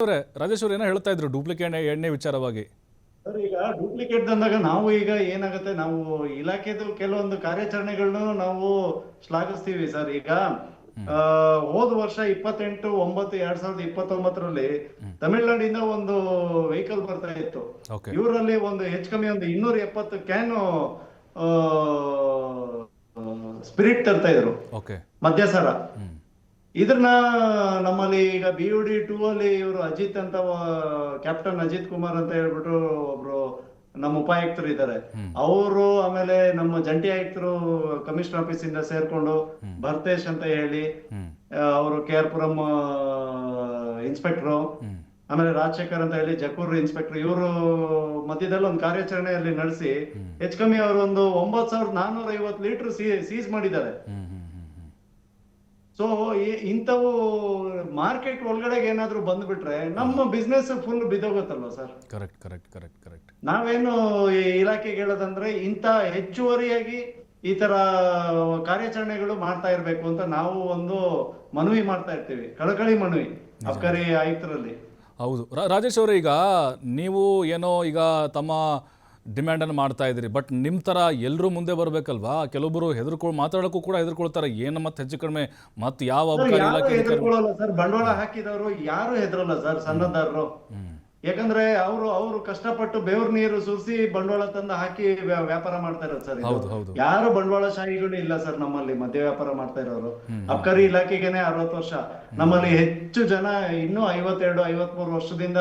ರಾಜೇಶ್ ಅವರು ಏನೋ ಹೇಳ್ತಾ ಇದ್ರು ಡೂಪ್ಲಿಕೇಟ್ ಎಣ್ಣೆ ವಿಚಾರವಾಗಿ. ಸರ್ ಈಗ ಡೂಪ್ಲಿಕೇಟ್ ಅಂದಾಗ ನಾವು ಈಗ ಏನಾಗುತ್ತೆ, ನಾವು ಇಲಾಖೆದು ಕೆಲವೊಂದು ಕಾರ್ಯಾಚರಣೆಗಳನ್ನು ನಾವು ಶ್ಲಾಘಿಸ್ತೀವಿ ಸರ್. ಈಗ ಹೋದ ವರ್ಷ 28/9/2029 ತಮಿಳುನಾಡಿಂದ ಒಂದು ವೆಹಿಕಲ್ ಬರ್ತಾ ಇತ್ತು. ಇವರಲ್ಲಿ ಒಂದು ಹೆಚ್ಚು ಕಮ್ಮಿ ಒಂದು 270 ಕ್ಯಾನು ಸ್ಪಿರಿಟ್ ತರ್ತಾ ಇದ್ರು, ಮದ್ಯಸಾರ. ಇದನ್ನ ನಮ್ಮಲ್ಲಿ ಈಗ BUD-2 ಅಲ್ಲಿ ಇವರು ಅಜಿತ್ ಅಂತ, ಕ್ಯಾಪ್ಟನ್ ಅಜಿತ್ ಕುಮಾರ್ ಅಂತ ಹೇಳ್ಬಿಟ್ಟು ಒಬ್ರು ನಮ್ಮ ಉಪಾಯುಕ್ತರು ಇದ್ದಾರೆ. ಅವರು ಆಮೇಲೆ ನಮ್ಮ ಜಂಟಿ ಆಯುಕ್ತರು ಕಮಿಷನರ್ ಆಫೀಸ್ ಇಂದ ಸೇರ್ಕೊಂಡು ಭರ್ತೇಶ್ ಅಂತ ಹೇಳಿ, ಅವರು KR-ಪುರಂ ಇನ್ಸ್ಪೆಕ್ಟರ್, ಆಮೇಲೆ ರಾಜಶೇಖರ್ ಅಂತ ಹೇಳಿ ಜಕೂರ್ ಇನ್ಸ್ಪೆಕ್ಟರ್, ಇವರು ಮಧ್ಯದಲ್ಲಿ ಒಂದು ಕಾರ್ಯಾಚರಣೆಯಲ್ಲಿ ನಡೆಸಿ ಹೆಚ್ಚು ಕಮ್ಮಿ ಅವರು ಒಂದು 9,450 ಲೀಟರ್ ಸೀಸ್ ಮಾಡಿದ್ದಾರೆ. ಸೊ ಇಂಥವು ಮಾರ್ಕೆಟ್ ಒಳಗಡೆ ಏನಾದ್ರು ಬಂದ್ಬಿಟ್ರೆ ನಮ್ಮ ಬಿಸ್ನೆಸ್ ಫುಲ್ ಬಿದ್ದೋಗುತ್ತಲ್ವಾ ಸರ್. ಕರೆಕ್ಟ್. ನಾವೇನು ಈ ಇಲಾಖೆಗೆ ಹೇಳೋದಂದ್ರೆ ಇಂಥ ಹೆಚ್ಚುವರಿಯಾಗಿ ಈ ತರ ಕಾರ್ಯಾಚರಣೆಗಳು ಮಾಡ್ತಾ ಇರ್ಬೇಕು ಅಂತ ನಾವು ಒಂದು ಮನವಿ ಮಾಡ್ತಾ ಇರ್ತೀವಿ, ಕಳಕಳಿ ಮನವಿ ಅಬ್ಕಾರಿ ಆಯುಕ್ತರಲ್ಲಿ. ಹೌದು ರಾಜೇಶ್ ಅವರೇ, ಈಗ ನೀವು ಏನೋ ಈಗ ತಮ್ಮ ಡಿಮ್ಯಾಂಡನ್ನು ಮಾಡ್ತಾ ಇದ್ದೀರಿ, ಬಟ್ ನಿಮ್ಮ ಥರ ಎಲ್ಲರೂ ಮುಂದೆ ಬರಬೇಕಲ್ವಾ? ಕೆಲವೊಬ್ಬರು ಮಾತಾಡೋಕ್ಕೂ ಕೂಡ ಹೆದರ್ಕೊಳ್ತಾರೆ, ಏನು ಮತ್ತೆ ಹೆಚ್ಚು ಕಡಿಮೆ ಮತ್ತೆ ಯಾವ ಅಬಕಾರಿ ಇಲಾಖೆ ಹೆದರ್ಕೊಳ್ಳಲ್ಲ ಸರ್. ಬಂಡವಾಳ ಹಾಕಿದವರು ಯಾರು ಹೆದರಲ್ಲ ಸರ್, ಸಣ್ಣದಾರರು. ಯಾಕಂದ್ರೆ ಅವರು ಕಷ್ಟಪಟ್ಟು ಬೆವರು ನೀರು ಸುರಿಸಿ ಬಂಡವಾಳ ತಂದು ಹಾಕಿ ವ್ಯಾಪಾರ ಮಾಡ್ತಾ ಇರೋದು ಸರ್. ಯಾರು ಬಂಡವಾಳ ಶಾಹಿಗಳು ಇಲ್ಲ ಸರ್ ನಮ್ಮಲ್ಲಿ ಮದ್ಯ ವ್ಯಾಪಾರ ಮಾಡ್ತಾ ಇರೋರು. ಅಬಕಾರಿ ಇಲಾಖೆಗೆನೆ 60 ವರ್ಷ, ನಮ್ಮಲ್ಲಿ ಹೆಚ್ಚು ಜನ ಇನ್ನೂ 52-53 ವರ್ಷದಿಂದ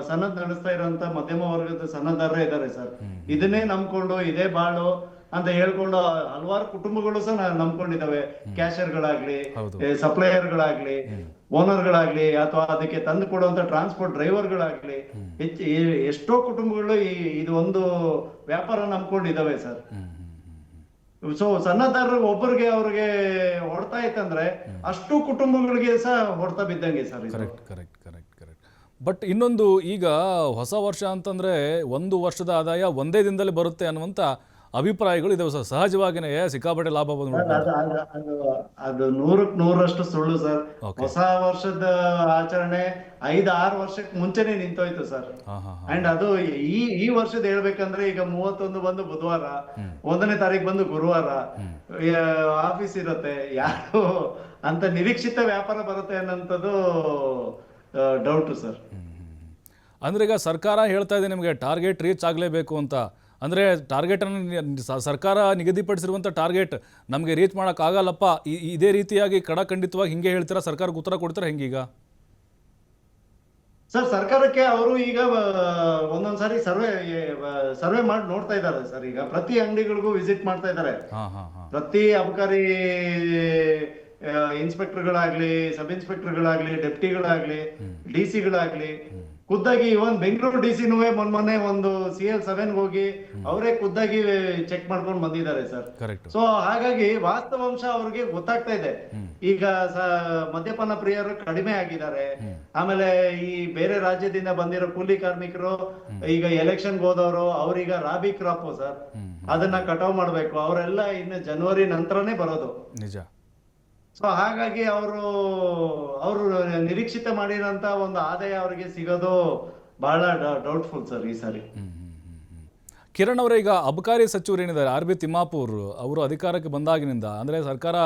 ಸನ್ನದ್ ನಡೆಸ್ತಾ ಇರುವಂತ ಮಧ್ಯಮ ವರ್ಗದ ಸನ್ನದಾರರೇ ಇದ್ದಾರೆ ಸರ್. ಇದನ್ನೇ ನಂಬ್ಕೊಂಡು ಇದೇ ಬಾಳು ಅಂತ ಹೇಳ್ಕೊಂಡು ಹಲವಾರು ಕುಟುಂಬಗಳು ಸಹ ನಂಬ್ಕೊಂಡಿದ್ದಾವೆ. ಕ್ಯಾಶಿಯರ್ಗಳಾಗ್ಲಿ, ಸಪ್ಲೈಯರ್ಗಳಾಗ್ಲಿ, ಓನರ್ಗಳಾಗ್ಲಿ, ಅಥವಾ ಅದಕ್ಕೆ ತಂದು ಕೊಡುವಂತ ಟ್ರಾನ್ಸ್ಪೋರ್ಟ್ ಡ್ರೈವರ್ಗಳಾಗ್ಲಿ, ಎಷ್ಟೋ ಕುಟುಂಬಗಳು ಇದು ಒಂದು ವ್ಯಾಪಾರ ನಂಬ್ಕೊಂಡಿದ್ದಾವೆ ಸರ್. ಸೊ ಸಣ್ಣದಾರರು ಒಬ್ಬರಿಗೆ ಅವ್ರಿಗೆ ಹೊಡ್ತಾ ಇತ್ತಂದ್ರೆ ಅಷ್ಟು ಕುಟುಂಬಗಳಿಗೆ ಸಹ ಹೊಡ್ತಾ ಬಿದ್ದಂಗೆ ಸರ್. ಕರೆಕ್ಟ್. ಬಟ್ ಇನ್ನೊಂದು, ಈಗ ಹೊಸ ವರ್ಷ ಅಂತಂದರೆ ಒಂದು ವರ್ಷದ ಆದಾಯ ಒಂದೇ ದಿನದಲ್ಲಿ ಬರುತ್ತೆ ಅನ್ನುವಂಥ ಅಭಿಪ್ರಾಯಗಳು ಇದಾವೆ ಸರ್. ಸಹಜವಾಗಿಯೇ ಸಿಕ್ಕಾಪಟ್ಟೆ ಲಾಭ ಬಂದು ಅದು 100% ಸುಳ್ಳು ಸರ್. ಹೊಸ ವರ್ಷದ ಆಚರಣೆ 5-6 ವರ್ಷಕ್ಕೆ ಮುಂಚೆನೆ ನಿಂತೋಯ್ತು ಸರ್. ಅಂಡ್ ಅದು ಈ ವರ್ಷದ ಹೇಳ್ಬೇಕಂದ್ರೆ ಈಗ 31 ಬಂದು ಬುಧವಾರ, 1ನೇ ತಾರೀಕು ಬಂದು ಗುರುವಾರ, ಆಫೀಸ್ ಇರುತ್ತೆ. ಯಾರು ಅಂತ ನಿರೀಕ್ಷಿತ ವ್ಯಾಪಾರ ಬರುತ್ತೆ ಅನ್ನೋಂಥದ್ದು ಡೌಟ್ ಸರ್. ಅಂದ್ರೆ ಈಗ ಸರ್ಕಾರ ಹೇಳ್ತಾ ಇದೆ ನಿಮಗೆ ಟಾರ್ಗೆಟ್ ರೀಚ್ ಆಗಲೇಬೇಕು ಅಂತ. ಅಂದರೆ ಟಾರ್ಗೆಟನ್ನು ಸರ್ಕಾರ ನಿಗದಿಪಡಿಸಿರುವಂಥ ಟಾರ್ಗೆಟ್ ನಮಗೆ ರೀಚ್ ಮಾಡೋಕ್ಕಾಗಲ್ಲಪ್ಪ, ಇದೇ ರೀತಿಯಾಗಿ ಖಂಡಿತವಾಗಿ ಹಿಂಗೆ ಹೇಳ್ತೀರಾ? ಸರ್ಕಾರಕ್ಕೆ ಉತ್ತರ ಕೊಡ್ತೀರಾ ಹೆಂಗೀಗ? ಸರ್ ಸರ್ಕಾರಕ್ಕೆ ಅವರು ಈಗ ಒಂದೊಂದ್ಸಾರಿ ಸರ್ವೆ ಮಾಡಿ ನೋಡ್ತಾ ಇದ್ದಾರೆ ಸರ್. ಈಗ ಪ್ರತಿ ಅಂಗಡಿಗಳಿಗೂ ವಿಸಿಟ್ ಮಾಡ್ತಾ ಇದ್ದಾರೆ. ಪ್ರತಿ ಅಬಕಾರಿ ಇನ್ಸ್ಪೆಕ್ಟರ್ಗಳಾಗ್ಲಿ, ಸಬ್ ಇನ್ಸ್ಪೆಕ್ಟರ್ಗಳಾಗ್ಲಿ, ಡೆಪ್ಟಿಗಳಾಗ್ಲಿ, DC-ಗಳಾಗ್ಲಿ, ಖುದ್ದಾಗಿ ಇವನ್ ಬೆಂಗಳೂರು DC-ನೂ ಮೊನ್ನೆ ಒಂದು CL7 ಹೋಗಿ ಅವರೇ ಖುದ್ದಾಗಿ ಚೆಕ್ ಮಾಡ್ಕೊಂಡು ಬಂದಿದ್ದಾರೆ ಸರ್. ಸೊ ಹಾಗಾಗಿ ವಾಸ್ತವಾಂಶ ಅವ್ರಿಗೆ ಗೊತ್ತಾಗ್ತಾ ಇದೆ. ಈಗ ಮದ್ಯಪಾನ ಪ್ರಿಯರು ಕಡಿಮೆ ಆಗಿದ್ದಾರೆ. ಆಮೇಲೆ ಈ ಬೇರೆ ರಾಜ್ಯದಿಂದ ಬಂದಿರೋ ಕೂಲಿ ಕಾರ್ಮಿಕರು, ಈಗ ಎಲೆಕ್ಷನ್ಗೆ ಹೋದವರು, ಅವ್ರೀಗ ರಾಬಿ ಕ್ರಾಪ್ ಸರ್, ಅದನ್ನ ಕಟಾವ್ ಮಾಡ್ಬೇಕು. ಅವರೆಲ್ಲ ಇನ್ನು ಜನವರಿ ನಂತರನೇ ಬರೋದು. ನಿಜ. ಸೊ ಹಾಗಾಗಿ ಅವರು ನಿರೀಕ್ಷಿತ ಮಾಡಿರೋಂತ ಒಂದು ಆದಾಯ ಅವರಿಗೆ ಸಿಗೋದು ಬಹಳ ಡೌಟ್ಫುಲ್ ಸರ್ ಈ ಸಾರಿ. ಕಿರಣ್ ಅವರೇ, ಈಗ ಅಬಕಾರಿ ಸಚಿವರು ಏನಿದ್ದಾರೆ RB ತಿಮ್ಮಾಪುರ್ ಅವರು ಅಧಿಕಾರಕ್ಕೆ ಬಂದಾಗಿನಿಂದ, ಅಂದರೆ ಸರ್ಕಾರ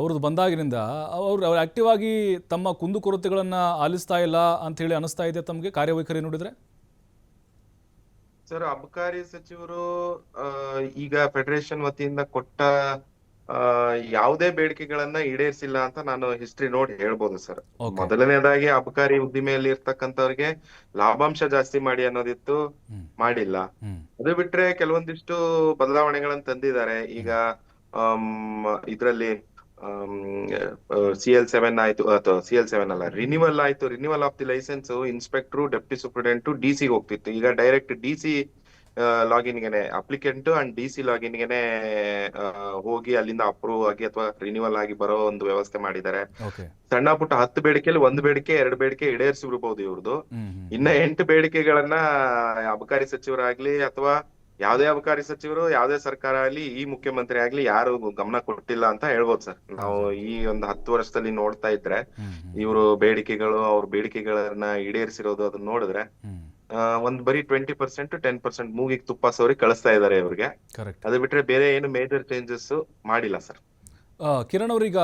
ಅವ್ರದ್ದು ಬಂದಾಗಿನಿಂದ ಅವ್ರು ಆಕ್ಟಿವ್ ಆಗಿ ತಮ್ಮ ಕುಂದುಕೊರತೆಗಳನ್ನು ಆಲಿಸ್ತಾ ಇಲ್ಲ ಅಂತ ಹೇಳಿ ಅನಿಸ್ತಾ ಇದೆ ತಮಗೆ ಕಾರ್ಯವೈಖರಿ ನೋಡಿದ್ರೆ? ಸರ್, ಅಬಕಾರಿ ಸಚಿವರು ಈಗ ಫೆಡರೇಷನ್ ವತಿಯಿಂದ ಕೊಟ್ಟ ಯಾವುದೇ ಬೇಡಿಕೆಗಳನ್ನ ಈಡೇರಿಸಿಲ್ಲ ಅಂತ ನಾನು ಹಿಸ್ಟ್ರಿ ನೋಡಿ ಹೇಳ್ಬೋದು ಸರ್. ಮೊದಲನೇದಾಗಿ ಅಬಕಾರಿ ಉದ್ದಿಮೆಯಲ್ಲಿ ಇರ್ತಕ್ಕಂಥವ್ರಿಗೆ ಲಾಭಾಂಶ ಜಾಸ್ತಿ ಮಾಡಿ ಅನ್ನೋದಿತ್ತು, ಮಾಡಿಲ್ಲ. ಅದು ಬಿಟ್ರೆ ಕೆಲವೊಂದಿಷ್ಟು ಬದಲಾವಣೆಗಳನ್ನ ತಂದಿದ್ದಾರೆ. ಈಗ ಇದ್ರಲ್ಲಿ CL7 ಆಯ್ತು, ಅಥವಾ CL7 ಅಲ್ಲ, ರಿನಿವಲ್ ಆಯ್ತು. Renewal of the licence inspector, deputy superintendent, DC ಹೋಗ್ತಿತ್ತು. ಈಗ ಡೈರೆಕ್ಟ್ DC ಲಾಗಿನ್ಗೆನೆ ಅಪ್ಲಿಕೆಂಟ್ ಅಂಡ್ DC ಲಾಗಿನ್ಗೆನೆ ಹೋಗಿ ಅಲ್ಲಿಂದ ಅಪ್ರೂವ್ ಆಗಿ ಅಥವಾ ರಿನ್ಯೂವಲ್ ಆಗಿ ಬರೋ ಒಂದು ವ್ಯವಸ್ಥೆ ಮಾಡಿದ್ದಾರೆ. ಸಣ್ಣ ಪುಟ್ಟ 10 ಬೇಡಿಕೆಯಲ್ಲಿ 1 ಬೇಡಿಕೆ 2 ಬೇಡಿಕೆ ಈಡೇರಿಸಿ ಬಿಡ್ಬಹುದು ಇವ್ರದ್ದು. ಇನ್ನ 8 ಬೇಡಿಕೆಗಳನ್ನ ಅಬಕಾರಿ ಸಚಿವರಾಗ್ಲಿ ಅಥವಾ ಯಾವ್ದೇ ಅಬಕಾರಿ ಸಚಿವರು ಯಾವ್ದೇ ಸರ್ಕಾರ ಆಗ್ಲಿ ಈ ಮುಖ್ಯಮಂತ್ರಿ ಆಗ್ಲಿ ಯಾರು ಗಮನ ಕೊಟ್ಟಿಲ್ಲ ಅಂತ ಹೇಳ್ಬೋದು ಸರ್. ನಾವು ಈ ಒಂದು 10 ವರ್ಷದಲ್ಲಿ ನೋಡ್ತಾ ಇದ್ರೆ ಇವರು ಅವ್ರ ಬೇಡಿಕೆಗಳನ್ನ ಈಡೇರಿಸಿರೋದು ಅದನ್ನ ನೋಡಿದ್ರೆ ಒಂದ್ ಬರೀ 20% 10% ಮೂಗಿಗೆ ತುಪ್ಪ ಸವರಿ ಕಳಿಸ್ತಾ ಇದಾರೆ ಇವ್ರಿಗೆ. ಕರೆಕ್ಟ್. ಅದು ಬಿಟ್ರೆ ಬೇರೆ ಏನು ಮೇಜರ್ ಚೇಂಜಸ್ ಮಾಡಿಲ್ಲ ಸರ್. ಕಿರಣ್ ಅವ್ರೀಗ